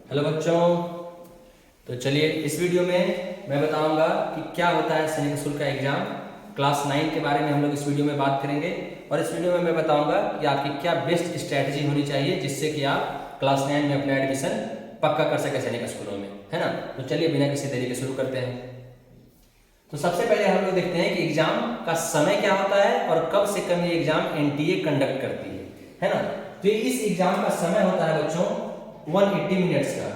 Hello बच्चों। तो चलिए इस वीडियो में मैं बताऊंगा कि क्या होता है सैनिक स्कूल का एग्जाम। क्लास 9 के बारे में हम लोग इस वीडियो में बात करेंगे और इस वीडियो में मैं बताऊंगा कि आपकी क्या बेस्ट स्ट्रैटेजी होनी चाहिए जिससे कि आप क्लास 9 में अपना एडमिशन पक्का कर सके सैनिक स्कूलों में, है ना। तो चलिए बिना किसी देरी के शुरू करते हैं। तो सबसे पहले हम लोग देखते हैं कि एग्जाम का समय क्या होता है और कब से कब ये एग्जाम एनटीए कंडक्ट करती है ना। तो इस एग्जाम का समय होता है बच्चों 180 मिनट्स का,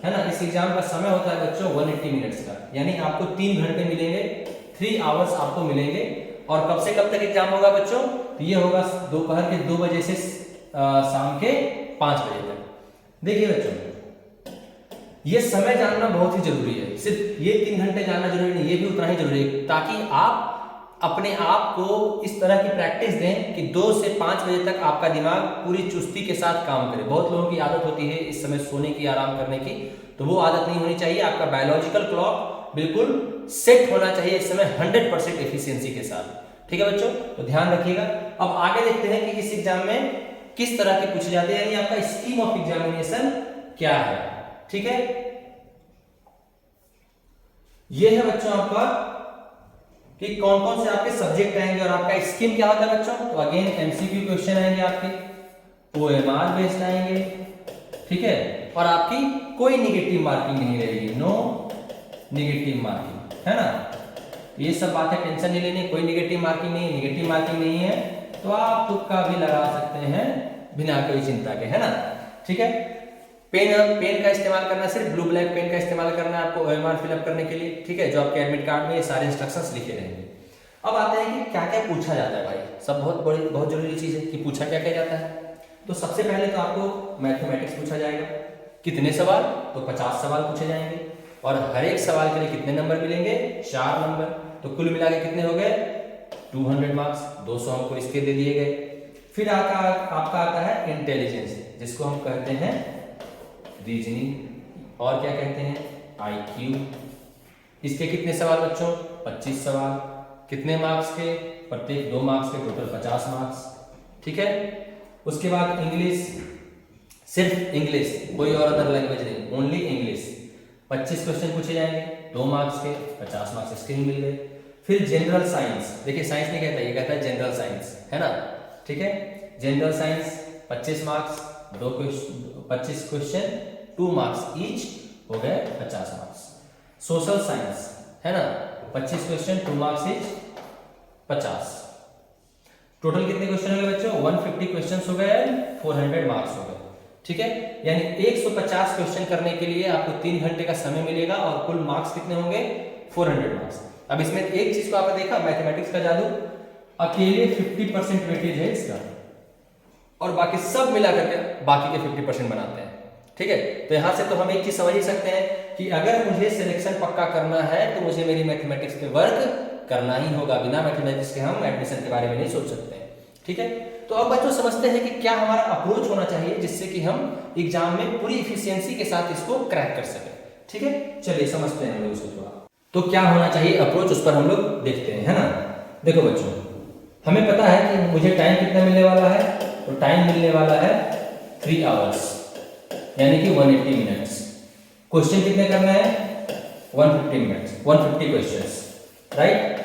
है ना। इस एग्जाम का समय होता है बच्चों 180 मिनट्स का, यानी आपको 3 घंटे मिलेंगे, 3 आवर्स आपको मिलेंगे। और कब से कब तक एग्जाम होगा बच्चों? तो ये होगा दोपहर के 2 बजे से शाम के 5 बजे तक। देखिए बच्चों, ये समय जानना बहुत ही जरूरी है। सिर्फ ये 3 घंटे जानना जरूरी नहीं, ये भी उतना ही जरूरी है ताकि आप अपने आप को इस तरह की प्रैक्टिस दें कि 2 से 5 बजे तक आपका दिमाग पूरी चुस्ती के साथ काम करे। बहुत लोगों की आदत होती है इस समय सोने की, आराम करने की, तो वो आदत नहीं होनी चाहिए। आपका बायोलॉजिकल क्लॉक बिल्कुल सेट होना चाहिए इस समय 100% एफिशिएंसी के साथ। ठीक है बच्चों, तो ध्यान रखिएगा। अब आगे देखते हैं कि इस एग्जाम में किस तरह के पूछे जाते हैं, यानी आपका स्कीम ऑफ एग्जामिनेशन क्या है। ठीक है, ये है बच्चों आपका कि कौन कौन से आपके सब्जेक्ट आएंगे और आपका स्कीम क्या होता है बच्चों। तो अगेन एमसीक्यू क्वेश्चन आएंगे आपके, ओएमआर बेस्ड आएंगे, ठीक है। और आपकी कोई निगेटिव मार्किंग नहीं रहेगी, नो निगेटिव मार्किंग, है ना। ये सब बातें टेंशन नहीं लेनी, कोई निगेटिव मार्किंग नहीं, निगेटिव मार्किंग नहीं है तो आप तुक्का भी लगा सकते हैं बिना कोई चिंता के, है ना। ठीक है, पेन का इस्तेमाल करना, सिर्फ ब्लू ब्लैक पेन का इस्तेमाल करना है आपको ओएमआर फिलअप करने के लिए, ठीक है, जो आपके एडमिट कार्ड में ये सारे इंस्ट्रक्शंस लिखे रहेंगे। अब आते हैं कि क्या क्या पूछा जाता है भाई, सब बहुत जरूरी चीज है कि पूछा क्या क्या जाता है। तो सबसे पहले तो आपको मैथमेटिक्स पूछा जाएगा। कितने सवाल? तो 50 सवाल पूछे जाएंगे और हर एक सवाल के लिए कितने नंबर मिलेंगे? 4 नंबर। तो कुल मिला के कितने हो गए? 200 मार्क्स, 200 हमको इसके दे दिए गए। फिर आपका आता है इंटेलिजेंस, जिसको हम कहते हैं रीजनिंग, और क्या कहते हैं? आईक्यू। इसके कितने सवाल बच्चों? 25 सवाल। कितने मार्क्स के? प्रत्येक 2 मार्क्स के, टोटल 50 मार्क्स। ठीक है, उसके बाद इंग्लिश, सिर्फ इंग्लिश, कोई और अदर लैंग्वेज नहीं, ओनली इंग्लिश। 25 क्वेश्चन पूछे जाएंगे, 2 मार्क्स के, 50 मार्क्स इसके ही मिल गए। फिर जनरल साइंस, देखिए साइंस नहीं कहता, ये कहता है जनरल साइंस, है ना। ठीक है, general science 25 marks, 25 question, 2 marks each, हो गए 50 मार्क्स। सोशल साइंस, है ना, 25 क्वेश्चन, 2 मार्क्स ईच, 50। टोटल कितने क्वेश्चन हो गए बच्चों? 150 क्वेश्चन हो गए, 400 मार्क्स हो गए। ठीक है, यानी 150 क्वेश्चन करने के लिए आपको 3 घंटे का समय मिलेगा और कुल मार्क्स कितने होंगे? 400 मार्क्स। अब इसमें एक चीज को आपने देखा, मैथमेटिक्स का जादू, अकेले 50% वेटेज है इसका और बाकी सब मिला करके बाकी के 50% बनाते हैं। ठीक है, तो यहां से तो हम एक चीज समझ ही सकते हैं कि अगर मुझे सिलेक्शन पक्का करना है तो मुझे मेरी मैथमेटिक्स पे वर्क करना ही होगा। बिना मैथमेटिक्स के हम एडमिशन के बारे में नहीं सोच सकते हैं। ठीक है, तो अब बच्चों समझते हैं कि क्या हमारा अप्रोच होना चाहिए जिससे कि हम एग्जाम में पूरी इफिशियंसी के साथ इसको क्रैक कर सकें। ठीक है, चलिए समझते हैं हम लोग इसको थोड़ा। तो क्या होना चाहिए अप्रोच, उस पर हम लोग देखते हैं, है ना। देखो बच्चों, हमें पता है कि मुझे टाइम कितना मिलने वाला है, तो टाइम मिलने वाला है 3 आवर्स, यानी कि 180 मिनट्स। क्वेश्चन कितने करना है? 150 मिनट्स, 150 क्वेश्चंस, राइट।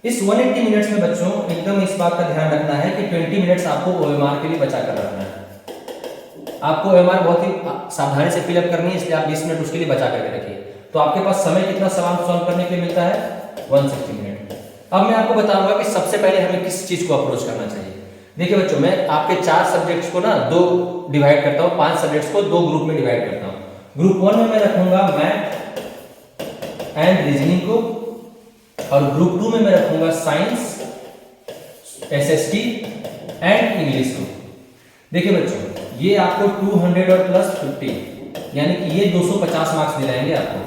इस 180 मिनट्स में बच्चों एकदम इस बात का ध्यान रखना है कि 20 मिनट्स आपको ओएमआर के लिए बचा कर रखना है। आपको ओएमआर बहुत ही सावधानी से फिलअप करनी है, इसलिए आप 20 मिनट उसके लिए बचा करके रखिए। तो आपके पास समय कितना सवाल सॉल्व करने के लिए मिलता है? 160 मिनट। अब मैं आपको बताऊंगा कि सबसे पहले हमें किस चीज को अप्रोच करना चाहिए। देखिए बच्चों, मैं आपके 4 सब्जेक्ट्स को ना 2 डिवाइड करता हूँ, 5 सब्जेक्ट्स को 2 ग्रुप में डिवाइड करता हूँ। ग्रुप 1 में मैं रखूंगा मैथ एंड रीजनिंग को, और ग्रुप 2 में मैं रखूंगा साइंस, एसएसटी एंड इंग्लिश को। देखिए बच्चों, ये आपको 200 और प्लस 50, यानी कि ये 250 मार्क्स दिलाएंगे आपको।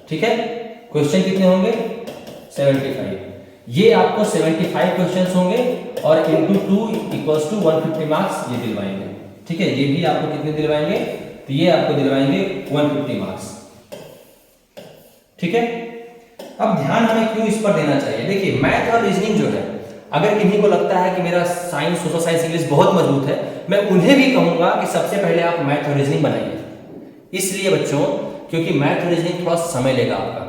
ठीक है, क्वेश्चन कितने होंगे? 75। ये आपको 75 क्वेश्चंस होंगे और इंटू 2 इक्वल्स टू 150 मार्क्स ये दिलवाएंगे। ठीक है, ये भी आपको कितने दिलवाएंगे? तो ये आपको दिलवाएंगे 150 मार्क्स। ठीक है, अब ध्यान हमें क्यों इस पर देना चाहिए? देखिए, मैथ और रीजनिंग जो है, अगर किन्हीं को लगता है कि मेरा साइंस, सोशल साइंस, इंग्लिश बहुत मजबूत है, मैं उन्हें भी कहूंगा कि सबसे पहले आप मैथ और रीजनिंग बनाइए। इसलिए बच्चों क्योंकि मैथ और रीजनिंग थोड़ा समय लेगा आपका,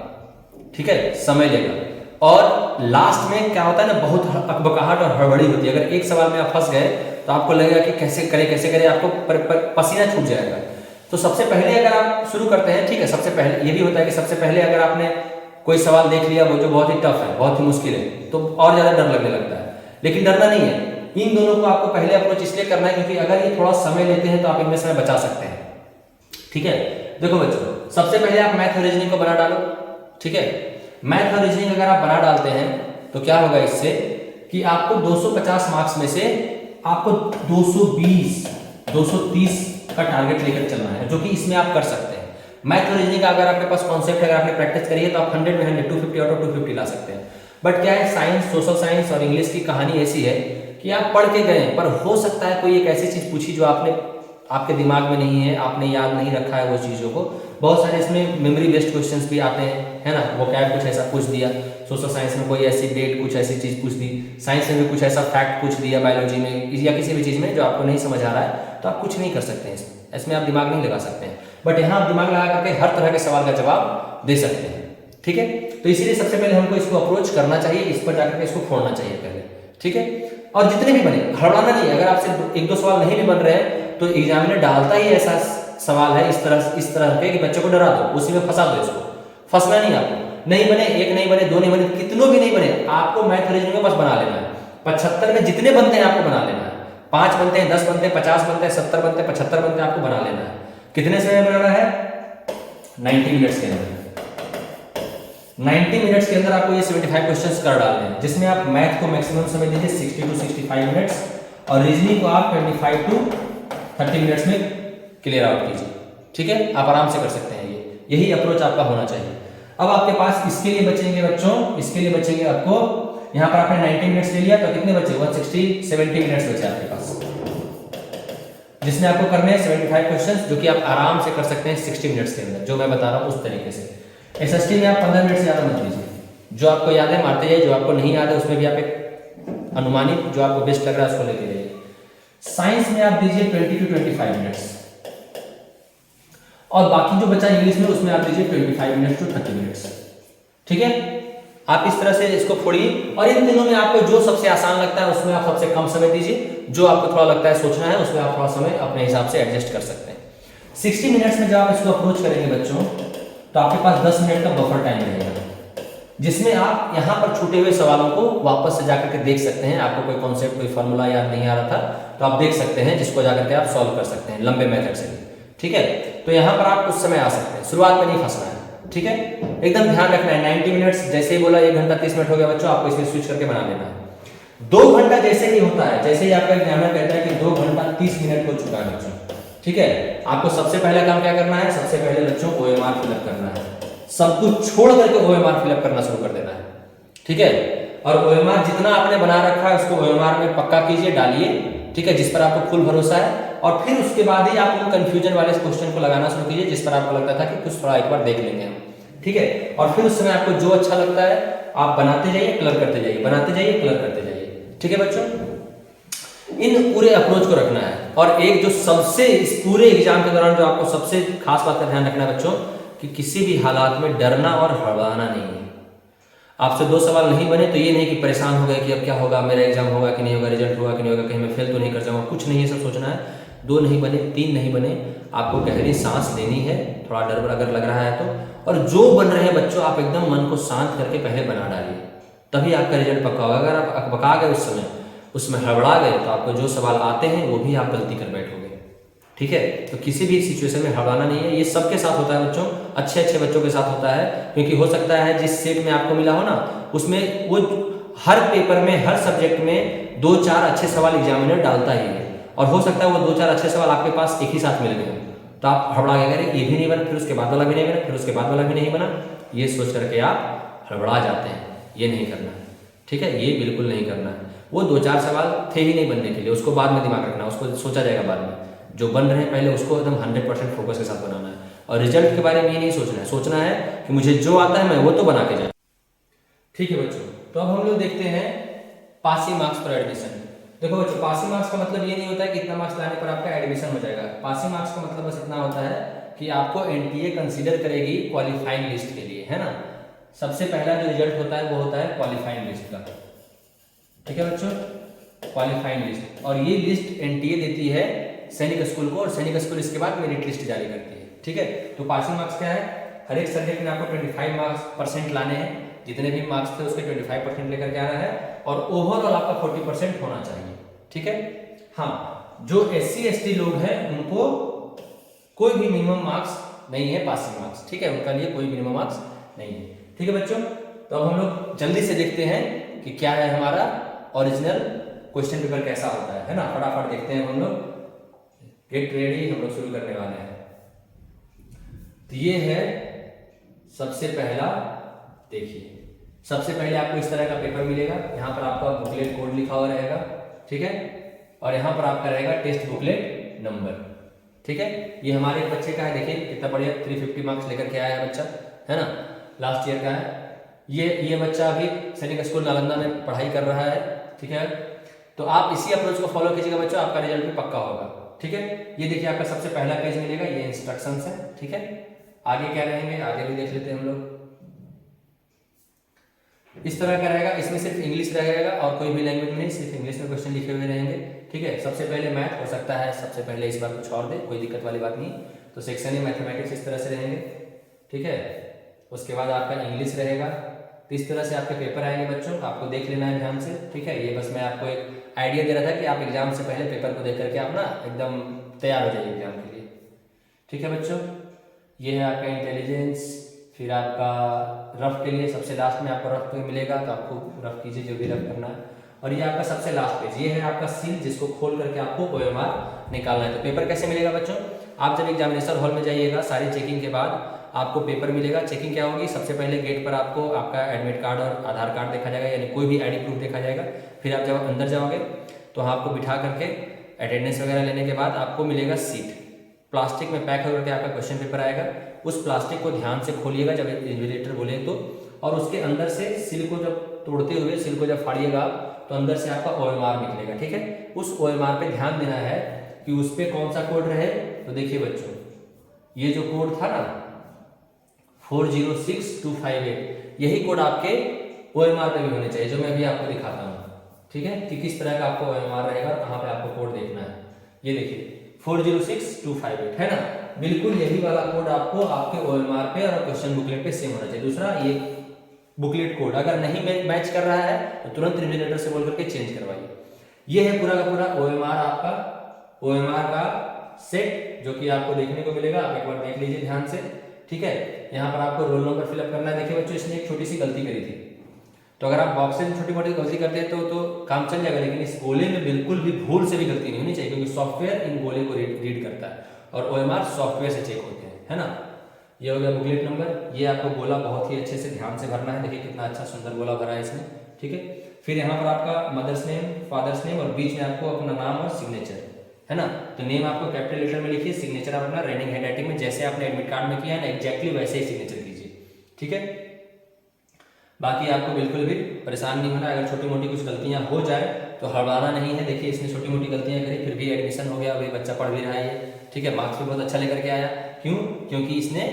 ठीक है, समय लेगा। और लास्ट में क्या होता है ना, बहुत अकबकाहट और हड़बड़ी होती है। अगर एक सवाल में आप फंस गए तो आपको लगेगा कि कैसे करें, आपको पसीना छूट जाएगा। तो सबसे पहले अगर आप शुरू करते हैं, ठीक है, सबसे पहले ये भी होता है कि सबसे पहले अगर आपने कोई सवाल देख लिया वो जो बहुत ही टफ है, बहुत ही मुश्किल है, तो और ज्यादा डर लगने लगता है। लेकिन डरना नहीं है, इन दोनों को आपको पहले अप्रोच इसलिए करना है क्योंकि अगर ये थोड़ा समय लेते हैं तो आप इनमें समय बचा सकते हैं, ठीक है। देखो बच्चों, सबसे पहले आप मैथ और रीजनिंग को बना डालो, ठीक है। मैथ और रीजनिंग अगर आप बना डालते हैं तो क्या होगा इससे कि आपको 250 मार्क्स में से आपको 220 230 का टारगेट लेकर चलना है, जो कि इसमें आप कर सकते हैं। मैथ और रीजनिंग का अगर आपके पास कॉन्सेप्ट है, अगर आपने प्रैक्टिस करी है तो आप 100 में 100 250 आउट ऑफ 250 ला सकते हैं। बट क्या है, साइंस, सोशल साइंस और इंग्लिश की कहानी ऐसी है कि आप पढ़ के गए, पर हो सकता है कोई एक ऐसी चीज पूछी जो आपके दिमाग में नहीं है, आपने याद नहीं रखा है वो चीज़ों को। बहुत सारे इसमें मेमोरी बेस्ड क्वेश्चंस भी आते हैं, है ना, वो क्या कुछ ऐसा पूछ दिया, सोशल साइंस में कोई ऐसी डेट, कुछ ऐसी चीज़ पूछ दी, साइंस में भी कुछ ऐसा फैक्ट पूछ दिया, बायोलॉजी में या किसी भी चीज़ में जो आपको नहीं समझ आ रहा है, तो आप कुछ नहीं कर सकते हैं इसमें आप दिमाग नहीं लगा सकते हैं। बट यहाँ आप दिमाग लगा करके हर तरह के सवाल का जवाब दे सकते हैं, ठीक है। तो इसीलिए सबसे पहले हमको इसको अप्रोच करना चाहिए, इस पर जाकर के इसको फोड़ना चाहिए पहले, ठीक है। और जितने भी बने, हड़बड़ाना नहीं है। अगर आपसे 1-2 सवाल नहीं भी बन रहे हैं तो एग्जामिनर डालता ही ऐसा सवाल है इस तरह के कि बच्चे को डरा दो, उसी में फंसा दो इसको। फंसना नहीं आपको, नहीं बने, 1 नहीं बने, 2 नहीं बने, कितनों भी नहीं बने, आपको मैथ रीजनिंग में बस बना लेना है। 75 में जितने बनते हैं आपको बना लेना है। 5 बनते हैं, 10 बनते हैं, 50 बनते हैं, 70 बनते हैं, 75 बनते हैं, आपको बना लेना है। कितने समय में बनाना है? 90 मिनट्स के अंदर। 90 मिनट्स के अंदर आपको ये 75 क्वेश्चंस कर डालने हैं, जिसमें आप मैथ को मैक्सिमम समय दीजिए 60 to 65 मिनट्स और रीजनिंग को आप 25 to 30 मिनट्स में क्लियर आउट कीजिए, ठीक है। आप आराम से कर सकते हैं, यही अप्रोच आपका होना चाहिए। अब आपके पास इसके लिए बचेंगे बच्चों, इसके लिए बचेंगे आपको, यहाँ पर आपने 90 मिनट्स ले लिया तो कितने बचे? 160-70 मिनट्स बचे आपके पास, जिसमें आपको करने हैं 75 क्वेश्चंस, जो कि आप आराम से कर सकते हैं 60 मिनट्स के अंदर, जो मैं बता रहा हूँ उस तरीके से। एसएसटी में आप 15 मिनट से ज्यादा मत लीजिए, जो आपको याद है मारते जाइए, जो आपको नहीं याद है उसमें भी आप एक अनुमानित जो आपको बेस्ट लग रहा है उसको लेते जाइए। साइंस में आप दीजिए 20 to 25 मिनट्स और बाकी जो बचा इंग्लिश में उसमें आप दीजिए 25 मिनट्स to 30 मिनट्स, ठीक है। आप इस तरह से इसको फोड़िए और इन दिनों में आपको जो सबसे आसान लगता है उसमें आप सबसे कम समय दीजिए, जो आपको थोड़ा लगता है सोचना है उसमें आप थोड़ा समय अपने हिसाब से एडजस्ट कर सकते हैं। 60 मिनट्स में जब आप इसको अप्रोच करेंगे बच्चों तो आपके पास 10 मिनट का बफर टाइम रहेगा, जिसमें आप यहाँ पर छूटे हुए सवालों को वापस से जाकर के देख सकते हैं। आपको कोई कॉन्सेप्ट, कोई फॉर्मूला याद नहीं आ रहा था तो आप देख सकते हैं, जिसको जाकर के आप सॉल्व कर सकते हैं लंबे मेथड से भी, ठीक है। तो यहाँ पर आप उस समय आ सकते हैं, शुरुआत में नहीं फंसना है, ठीक है। एकदम ध्यान रखना है 90 मिनट्स जैसे ही बोला 1 घंटा 30 मिनट हो गया बच्चों, आपको इसमें स्विच करके बना लेना है। 2 घंटा जैसे ही होता है, जैसे ही आपका एग्जामिनर कहता है कि 2 घंटा 30 मिनट हो चुका है बच्चों, ठीक है, आपको सबसे पहला काम क्या करना है? सबसे पहले बच्चों OMR फिलअप करना है, सब कुछ छोड़ करके OMR फिलअप करना शुरू कर देना है, ठीक है। और OMR जितना आपने बना रखा है उसको OMR में पक्का कीजिए, डालिए, ठीक है, जिस पर आपको फुल भरोसा है। और फिर उसके बाद ही आप उन कंफ्यूजन वाले क्वेश्चन को लगाना शुरू कीजिए जिस पर आपको लगता था कि कुछ थोड़ा एक बार देख लेंगे हम, ठीक है। और फिर उस समय आपको जो अच्छा लगता है आप बनाते जाइए, कलर करते जाइए, बनाते जाइए, कलर करते जाइए, ठीक है बच्चों। इन पूरे अप्रोच को रखना है। और एक जो सबसे इस पूरे एग्जाम के दौरान जो आपको सबसे खास बात का ध्यान रखना है बच्चों कि किसी भी हालात में डरना और हड़बड़ाना नहीं है। आपसे 2 सवाल नहीं बने तो ये नहीं कि परेशान हो गए कि अब क्या होगा, मेरा एग्जाम होगा कि नहीं होगा, रिजल्ट होगा कि नहीं होगा, कहीं मैं फेल तो नहीं कर जाऊंगा, कुछ नहीं है, सब सोचना है। 2 नहीं बने, 3 नहीं बने, आपको गहरी सांस लेनी है, थोड़ा डर अगर लग रहा है तो। और जो बन रहे हैं बच्चों आप एकदम मन को शांत करके पहले बना डालिए, तभी आपका रिजल्ट पक्का होगा। अगर आप अकबका गए उस समय, उसमें हड़बड़ा गए तो आपको जो सवाल आते हैं वो भी आप गलती कर बैठोगे, ठीक है। तो किसी भी सिचुएशन में हड़बड़ाना नहीं है। ये सबके साथ होता है बच्चों, अच्छे अच्छे बच्चों के साथ होता है, क्योंकि हो सकता है जिस सेट में आपको मिला हो ना उसमें वो हर पेपर में, हर सब्जेक्ट में 2-4 अच्छे सवाल एग्जामिनर डालता ही है, और हो सकता है वो 2-4 अच्छे सवाल आपके पास एक ही साथ मिल गए, तो आप हड़बड़ा के कह रहे ये भी नहीं बना, फिर उसके बाद वाला भी नहीं बना, फिर उसके बाद वाला भी नहीं बना, ये सोच करके आप हड़बड़ा जाते हैं। ये नहीं करना है, ठीक है, ये बिल्कुल नहीं करना है। वो 2-4 सवाल थे ही नहीं बनने के लिए, उसको बाद में दिमाग रखना है, उसको सोचा जाएगा बाद में। जो बन रहे हैं पहले उसको एकदम 100% फोकस के साथ बनाना है। और रिजल्ट के बारे में ये नहीं सोचना है, सोचना है कि मुझे जो आता है मैं वो तो बना के जाऊँ, ठीक है बच्चों। तो अब हम लोग देखते हैं पासिंग मार्क्स पर एडमिशन। देखो बच्चों, पासिंग मार्क्स का मतलब ये नहीं होता है कि इतना मार्क्स लाने पर आपका एडमिशन हो जाएगा। पासिंग मार्क्स का मतलब बस इतना होता है कि आपको एनटीए कंसीडर करेगी क्वालिफाइंग लिस्ट के लिए, है ना। सबसे पहला जो रिजल्ट होता है वो होता है क्वालिफाइंग लिस्ट का, ठीक है बच्चों, क्वालिफाइंग लिस्ट। और ये लिस्ट एनटीए देती है सैनिक स्कूल को, और सैनिक स्कूल इसके बाद मेरिट लिस्ट जारी करती है, ठीक है। तो पासिंग मार्क्स क्या है, हर एक सब्जेक्ट में आपको 25% लाने हैं, जितने भी मार्क्स थे उसके 25% लेकर के आना है, और ओवरऑल आपका 40% होना चाहिए, ठीक है। हाँ, जो SC ST लोग हैं उनको कोई भी मिनिमम मार्क्स नहीं है, पासिंग मार्क्स, ठीक है, उनका लिए कोई मिनिमम मार्क्स नहीं है, ठीक है बच्चों। तो अब हम लोग जल्दी से देखते हैं कि क्या है हमारा ओरिजिनल क्वेश्चन पेपर कैसा होता है ना। फटाफट देखते हैं हम लोग, गेट रेडी, हम लोग शुरू करने वाले हैं। तो ये है सबसे पहला, देखिए सबसे पहले आपको इस तरह का पेपर मिलेगा, यहाँ पर आपका बुकलेट कोड लिखा हुआ रहेगा, ठीक है, और यहाँ पर आपका रहेगा टेक्स्ट बुकलेट नंबर, ठीक है। ये हमारे एक बच्चे का है, देखिए कितना बढ़िया 350 मार्क्स लेकर के आया है बच्चा, है ना, लास्ट ईयर का है। ये बच्चा अभी सैनिक स्कूल नालंदा में पढ़ाई कर रहा है, ठीक है। तो आप इसी अप्रोच को फॉलो कीजिएगा बच्चों, आपका रिजल्ट भी पक्का होगा, ठीक है। ये देखिए आपका सबसे पहला पेज मिलेगा, ये इंस्ट्रक्शंस है, ठीक है। आगे क्या रहेंगे, आगे भी देख लेते हैं हम लोग। इस तरह का रहेगा, इसमें सिर्फ इंग्लिश रहेगा और कोई भी लैंग्वेज नहीं, सिर्फ इंग्लिश में क्वेश्चन लिखे हुए रहेंगे, ठीक है। सबसे पहले मैथ, हो सकता है सबसे पहले इस बार कुछ और दे, कोई दिक्कत वाली बात नहीं। तो सेक्शन ही मैथमेटिक्स इस तरह से रहेंगे, ठीक है। उसके बाद आपका इंग्लिश रहेगा। तो इस तरह से आपके पेपर आएंगे बच्चों, आपको देख लेना है ध्यान से, ठीक है। ये बस मैं आपको एक आइडिया दे रहा था कि आप एग्जाम से पहले पेपर को देख करके आप ना एकदम तैयार हो जाइए एग्जाम के लिए, ठीक है बच्चों। ये है आपका इंटेलिजेंस, फिर आपका रफ के लिए सबसे लास्ट में आपको रफ मिलेगा, तो आपको रफ कीजिए जो भी रफ करना है। और ये आपका सबसे लास्ट पेज, ये है आपका सील, जिसको खोल करके आपको OMR निकालना है। तो पेपर कैसे मिलेगा बच्चों, आप जब एग्जामिनेशन हॉल में जाइएगा, सारी चेकिंग के बाद आपको पेपर मिलेगा। चेकिंग क्या होगी, सबसे पहले गेट पर आपको आपका एडमिट कार्ड और आधार कार्ड देखा जाएगा, यानी कोई भी ID प्रूफ देखा जाएगा। फिर आप जब अंदर जाओगे तो आपको बिठा करके अटेंडेंस वगैरह लेने के बाद आपको मिलेगा सीट, प्लास्टिक में पैक होकर के आपका क्वेश्चन पेपर आएगा। उस प्लास्टिक को ध्यान से खोलिएगा जब इन्विजिलेटर बोले तो, और उसके अंदर से सिल को जब तोड़ते हुए सिल को जब फाड़िएगा तो अंदर से आपका OMR निकलेगा, ठीक है। उस OMR पे ध्यान देना है कि उस पे कौन सा कोड रहे। तो देखिए बच्चों, ये जो कोड था ना 406258, यही कोड आपके OMR पे भी होने चाहिए, जो मैं भी आपको दिखाता हूँ, ठीक है, कि किस तरह का आपको OMR रहेगा और कहाँ पे आपको कोड देखना है। ये देखिए 406258 है ना, बिल्कुल यही वाला कोड आपको आपके OMR पे और क्वेश्चन बुकलेट पे सेम होना चाहिए। दूसरा, ये बुकलेट कोड अगर नहीं मैच कर रहा है तो तुरंत इन्विजिलेटर से बोल करके चेंज करवाइए। ये है पूरा का पूरा OMR, आपका OMR का सेट, जो कि आपको देखने को मिलेगा। आप एक बार देख लीजिए ध्यान से, ठीक है। यहाँ पर आपको रोल नंबर फिलअप करना है। देखिए बच्चों, इसने एक छोटी सी गलती करी थी, तो अगर आप बॉक्स से छोटी मोटी गलती करते हैं तो काम चल जाएगा, लेकिन इस गोले में बिल्कुल भी भूल से भी गलती नहीं होनी चाहिए, क्योंकि सॉफ्टवेयर इन गोले को रीड करता है और OMR सॉफ्टवेयर से चेक होते हैं, है ना। ये हो गया बुकलेट नंबर। ये आपको गोला बहुत ही अच्छे से ध्यान से भरना है, देखिए कितना अच्छा सुंदर गोला भरा है इसमें, ठीक है। फिर यहाँ पर आपका मदर्स नेम, फादर्स नेम, और बीच में आपको अपना नाम और सिग्नेचर, है ना। तो नेम आपको कैपिटल लेटर में लिखिए, सिग्नेचर आप अपना रनिंग हैंडराइटिंग में जैसे आपने एडमिट कार्ड में किया है ना, एग्जैक्टली वैसे ही सिग्नेचर कीजिए, ठीक है। बाकी आपको बिल्कुल भी परेशान नहीं होना, अगर छोटी मोटी कुछ गलतियां हो जाए तो हड़बड़ाना नहीं है। देखिए इसने छोटी मोटी गलतियां करी, फिर भी एडमिशन हो गया, अभी बच्चा पढ़ भी रहा है, ठीक है। मार्क्स भी बहुत अच्छा लेकर के आया, क्यों, क्योंकि इसने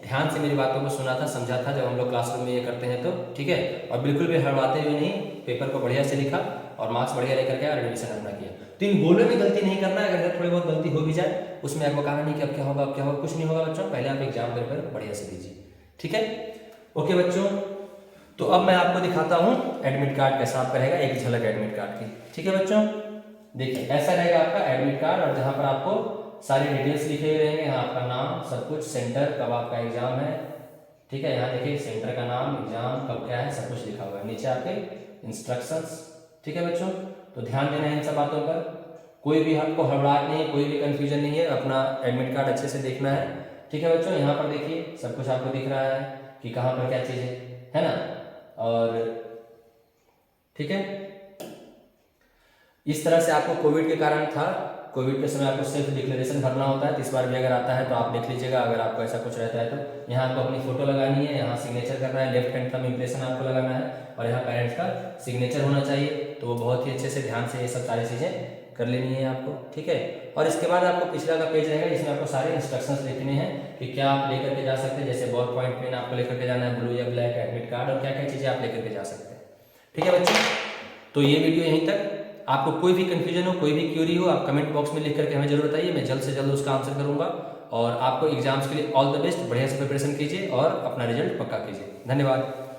ध्यान से मेरी बातों को सुना था, समझा था, जब हम लोग क्लासरूम में ये करते हैं तो, ठीक है। और बिल्कुल भी हड़बड़ाते हुए नहीं, पेपर को बढ़िया से लिखा और मार्क्स बढ़िया लेकर के और एडमिशन अपना किया। तो इन गोलों में गलती नहीं करना है, अगर थोड़ी बहुत गलती हो भी जाए उसमें आपको कहा नहीं कि अब क्या होगा, अब क्या होगा, कुछ नहीं होगा बच्चों, पहले आप एग्जाम पेपर बढ़िया से दीजिए, ठीक है। ओके बच्चों, तो अब मैं आपको दिखाता हूँ एडमिट कार्ड कैसा आपका रहेगा, एक झलक एडमिट कार्ड की, ठीक है बच्चों। देखिए ऐसा रहेगा आपका एडमिट कार्ड, और जहाँ पर आपको सारी डिटेल्स लिखे हुए रहेंगे, यहाँ आपका नाम, सब कुछ, सेंटर, कब आपका एग्जाम है, ठीक है। यहाँ देखिए सेंटर का नाम, एग्जाम कब क्या है, सब कुछ लिखा हुआ है। नीचे आपके इंस्ट्रक्शंस, ठीक है बच्चों। तो ध्यान देना है इन सब बातों पर, कोई भी आपको हड़बड़ाहट नहीं है, कोई भी कंफ्यूजन नहीं है, अपना एडमिट कार्ड अच्छे से देखना है, ठीक है बच्चों। यहाँ पर देखिए सब कुछ आपको दिख रहा है कि कहाँ पर क्या चीज़ है ना, और ठीक है। इस तरह से आपको कोविड के कारण था, कोविड के समय आपको सेल्फ डिक्लेरेशन भरना होता है, तो इस बार भी अगर आता है तो आप देख लीजिएगा, अगर आपको ऐसा कुछ रहता है तो यहाँ आपको अपनी फोटो लगानी है, यहाँ सिग्नेचर करना है, लेफ्ट हैंड थंब इंप्रेशन आपको लगाना है, और यहाँ पेरेंट्स का सिग्नेचर होना चाहिए। तो वो बहुत ही अच्छे से ध्यान से ये सब सारी चीज़ें कर लेनी है आपको, ठीक है। और इसके बाद आपको पिछला का पेज रहेगा, इसमें आपको सारे इंस्ट्रक्शंस लिखने हैं कि क्या आप लेकर के जा सकते हैं, जैसे बॉल पॉइंट पेन आपको लेकर के जाना है, ब्लू या ब्लैक, एडमिट कार्ड और क्या क्या चीज़ें आप लेकर के जा सकते हैं, ठीक है बच्चों। तो ये वीडियो यहीं तक। आपको कोई भी कंफ्यूजन हो, कोई भी क्यूरी हो, आप कमेंट बॉक्स में लिख करके हमें जरूर बताइए, मैं जल्द से जल्द उसका आंसर करूंगा। और आपको एग्जाम्स के लिए ऑल द बेस्ट, बढ़िया से प्रिपरेशन कीजिए और अपना रिजल्ट पक्का कीजिए। धन्यवाद।